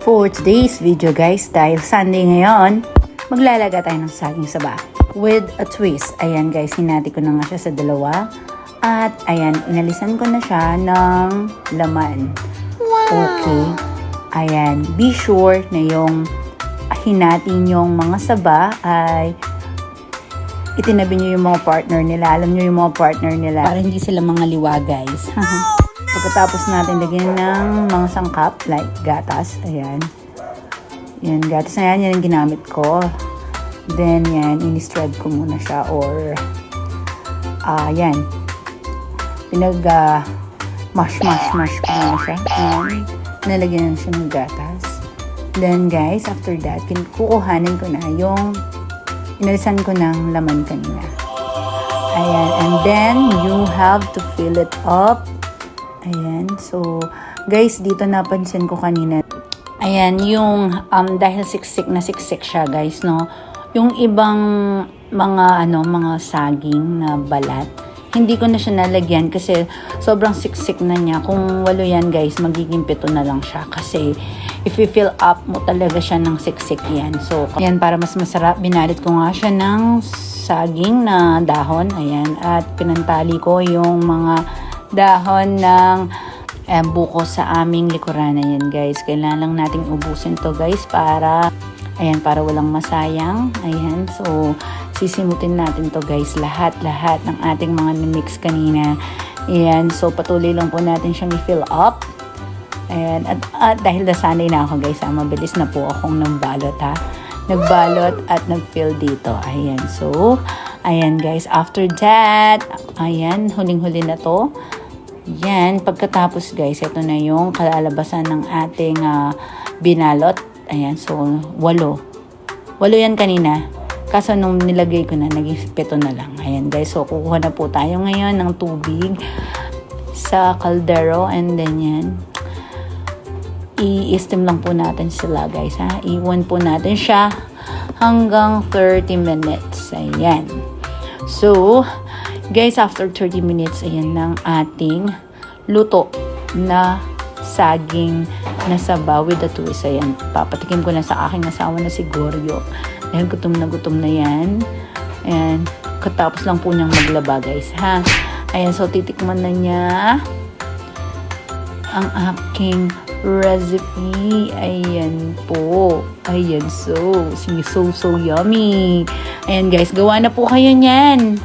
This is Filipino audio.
For today's video guys, dahil Sunday ngayon, maglalaga tayo ng saging saba with a twist. Ayan guys, hinati ko na nga siya sa dalawa. At ayan, inalisan ko na siya ng laman. Okay. Ayan, be sure na yung hinati nyong mga saba ay itinabi nyo yung mga partner nila. Alam nyo yung mga partner nila para hindi sila mga liwa guys. Pagkatapos natin lagyan ng mga sangkap like gatas, ayan. Yan, gatas na yan, yan yung ginamit ko. Then yan, ini-spread ko muna siya or yan. Mash ko muna siya. And nalagyan na siya ng gatas. Then guys, after that, kukuhanin ko na yung inalisan ko ng laman kanina. Ayan, and then you have to fill it up. Ayan, so guys, dito napansin ko kanina. Ayan, yung dahil siksik na siksik siya guys, no. Yung ibang mga saging na balat, hindi ko na siya nalagyan kasi sobrang siksik na niya. Kung 8 yan guys, magiging 7 na lang siya kasi if you fill up mo talaga siya ng siksik yan. So, ayan, para mas masarap, binalit ko nga siya ng saging na dahon. Ayan, at pinantali ko yung mga dahon ng buko sa aming likuran. Ayan guys, kailangan lang nating ubusin to guys para walang masayang. Ayan, so sisimutin natin to guys, lahat ng ating mga mix kanina. Ayan, so patuloy lang po natin siyang i-fill up. Ayan, at dahil nasanay na ako guys, mabilis na po akong nagbalot at nag-fill dito. Ayan, so ayan guys, after that, ayan, huling-huli na to. Yan, pagkatapos guys, ito na yung kalalabasan ng ating binalot. Ayan, so 8 yan kanina. Kaso nung nilagay ko na, naging 7 na lang. Ayan guys, so kukuha na po tayo ngayon ng tubig sa kaldero. And then yan, i-steam lang po natin sila guys, ha. Iwan po natin siya hanggang 30 minutes. Ayan. So, guys, after 30 minutes, ayan ng ating luto na saging na saba with the twist. Ayan, papatikim ko na sa aking asawa na si Goryo. Dahil gutom na yan. Ayan, katapos lang po niyang maglaba, guys, ha. Ayan, so titikman na niya ang aking recipe. Ayan po. Ayan, so yummy. Ayan guys, gawa na po kayo niyan.